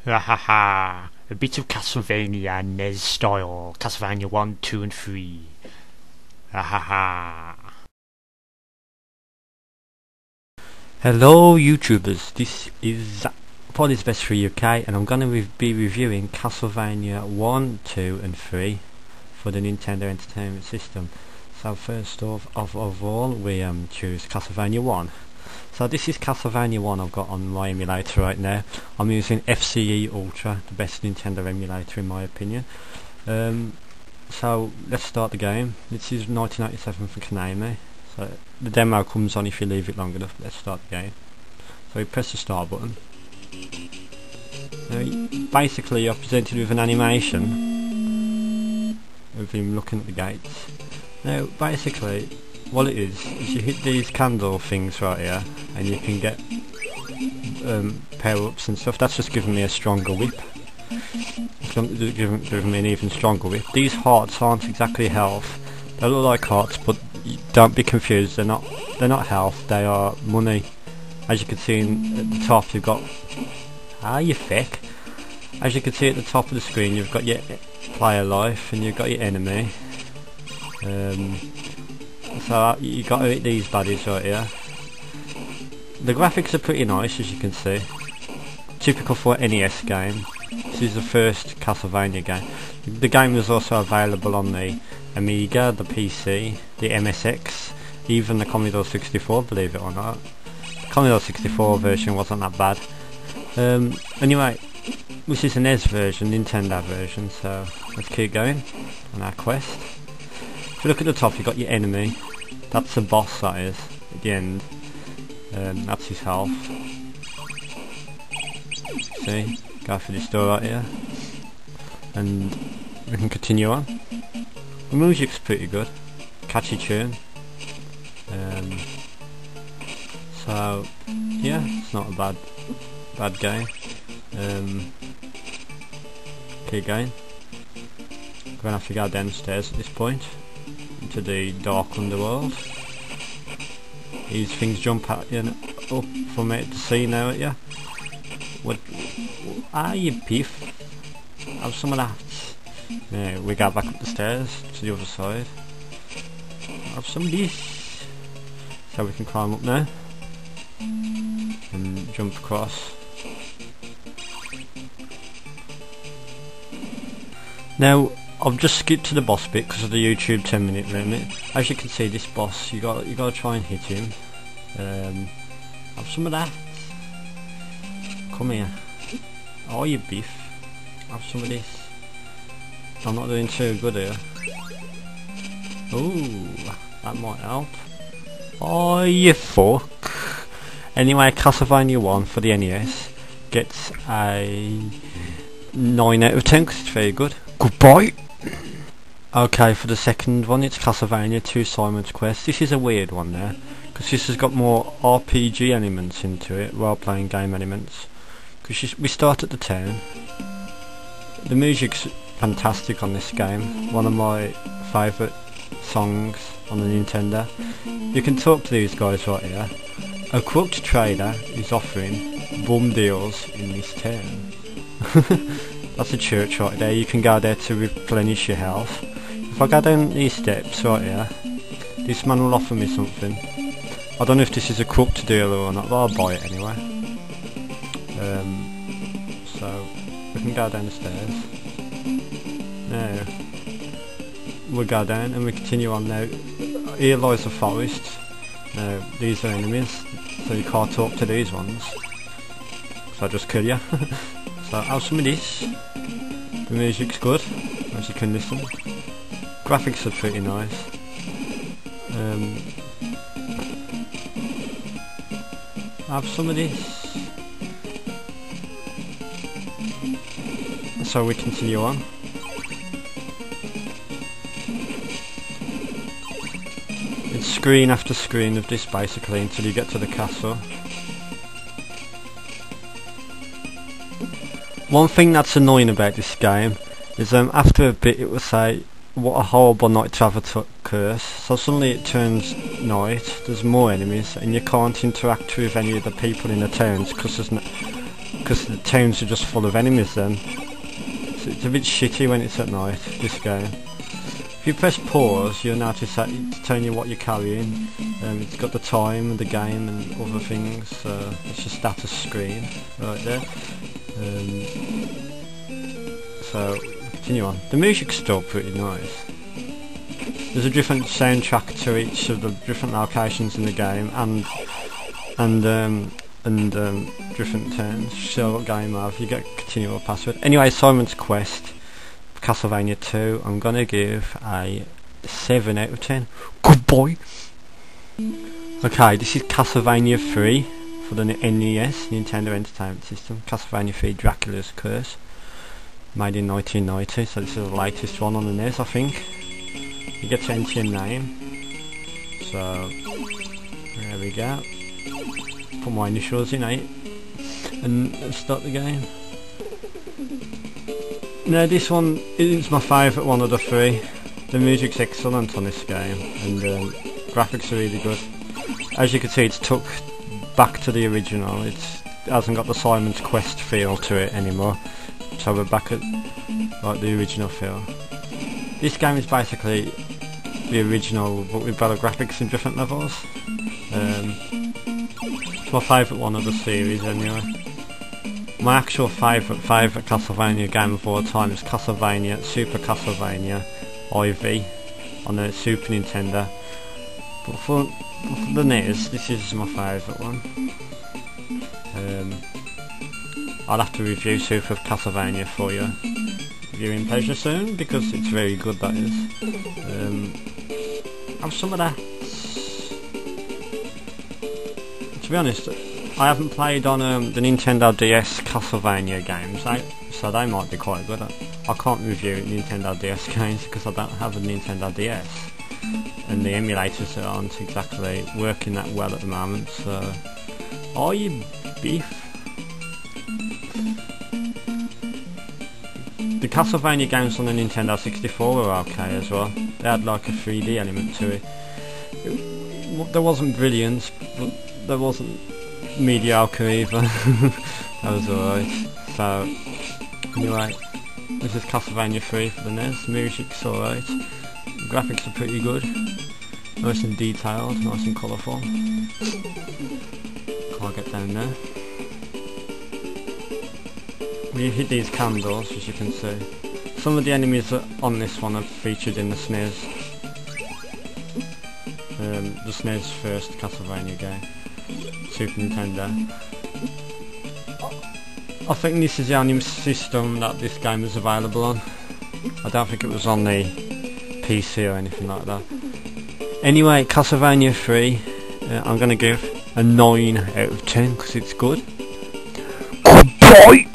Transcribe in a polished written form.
Ha ha ha! A bit of Castlevania NES style. Castlevania 1, 2 and 3. Ha ha ha! Hello YouTubers, this is Paul's Best for UK and I'm going to be reviewing Castlevania 1, 2 and 3 for the Nintendo Entertainment System. So first of all we choose Castlevania 1. So this is Castlevania 1 I've got on my emulator right now. I'm using FCE Ultra, the best Nintendo emulator in my opinion. So let's start the game. This is 1987 for Konami. So the demo comes on if you leave it long enough. Let's start the game. So you press the start button. Now, basically you're presented with an animation of him looking at the gates. Now basically what it is you hit these candle things right here and you can get power-ups and stuff. That's just giving me a stronger whip. Giving me an even stronger whip. These hearts aren't exactly health. They look like hearts, but don't be confused. They're not health. They are money. As you can see at the top, you've got you feck. As you can see at the top of the screen, you've got your player life and you've got your enemy. So you got to hit these baddies right here. The graphics are pretty nice, as you can see. Typical for an NES game. This is the first Castlevania game. The game was also available on the Amiga, the PC, the MSX, even the Commodore 64, believe it or not. The Commodore 64 version wasn't that bad. Anyway, this is an NES version, Nintendo version, so let's keep going on our quest. If you look at the top, you've got your enemy. That's the boss, that is, at the end. That's his health. See, go for this door right here. And we can continue on. The music's pretty good. Catchy tune. So, yeah, it's not a bad game. Keep going. We're gonna have to go downstairs at this point. Into the dark underworld. These things jump at you up from it to see now at you. What are you beef? Have some of that. Yeah, we go back up the stairs to the other side. Have some of this. So we can climb up now. And jump across. Now I've just skipped to the boss bit because of the YouTube 10-minute limit. As you can see, this boss, you got to try and hit him. Have some of that. Come here. Oh, you beef. Have some of this. I'm not doing too good here. Ooh, that might help. Oh, you fuck. Anyway, Castlevania 1 for the NES gets a 9 out of 10 because it's very good. Goodbye. Okay, for the second one, it's Castlevania 2 Simon's Quest. This is a weird one there, because this has got more RPG elements into it, role-playing game elements. Because we start at the town. The music's fantastic on this game, one of my favourite songs on the Nintendo. You can talk to these guys right here. A corrupt trader is offering bum deals in this town. That's a church right there. You can go there to replenish your health. If I go down these steps right here, this man will offer me something. I don't know if this is a corrupt deal or not, but I'll buy it anyway. So we can go down the stairs. Now we'll go down and we continue on now. Here lies the forest. Now these are enemies, so you can't talk to these ones. So I'll just kill you. So have some of this. The music's good, as you can listen. Graphics are pretty nice. Have some of this. So we continue on. It's screen after screen of this basically until you get to the castle. One thing that's annoying about this game is after a bit it will say what a horrible night to have a curse. So suddenly it turns night, there's more enemies and you can't interact with any of the people in the towns because because the towns are just full of enemies then. So it's a bit shitty when it's at night, this game. If you press pause, you'll notice that it's telling you what you're carrying. It's got the time and the game and other things. It's a status screen right there. So continue on. The music's still pretty nice. There's a different soundtrack to each of the different locations in the game, and different turns. So what game have you get continual password. Anyway, Simon's Quest, Castlevania 2. I'm gonna give a 7 out of 10. Good boy. Okay, this is Castlevania 3 for the NES, Nintendo Entertainment System. Castlevania 3 Dracula's Curse, made in 1990. So this is the latest one on the NES, I think. You get to enter your name. So there we go. Put my initials in 8 and start the game. Now this one is my favourite one of the 3. The music's excellent on this game, and graphics are really good. As you can see, it's took back to the original. It hasn't got the Simon's Quest feel to it anymore. So we're back at like the original feel. This game is basically the original, but with better graphics and different levels. It's my favourite one of the series anyway. My actual favourite Castlevania game of all time is Castlevania, Super Castlevania IV on the Super Nintendo. But for the NES, this is my favourite one. I'll have to review Super Castlevania for you. Viewing pleasure soon, because it's very good, that is. Have some of that. To be honest, I haven't played on the Nintendo DS Castlevania games, so they might be quite good. I can't review Nintendo DS games because I don't have a Nintendo DS, and the emulators aren't exactly working that well at the moment. So, are you beef? The Castlevania games on the Nintendo 64 were okay as well. They had like a 3D element to it. There wasn't brilliant, but there wasn't mediocre either. That was alright. So, anyway, this is Castlevania 3 for the NES. The music's alright. The graphics are pretty good. Nice and detailed, nice and colourful. Can't get down there. When you hit these candles, as you can see, some of the enemies on this one are featured in the SNES. The SNES first Castlevania game, Super Nintendo. I think this is the only system that this game is available on. I don't think it was on the PC or anything like that. Anyway, Castlevania 3, I'm going to give a 9 out of 10 because it's good. Good boy!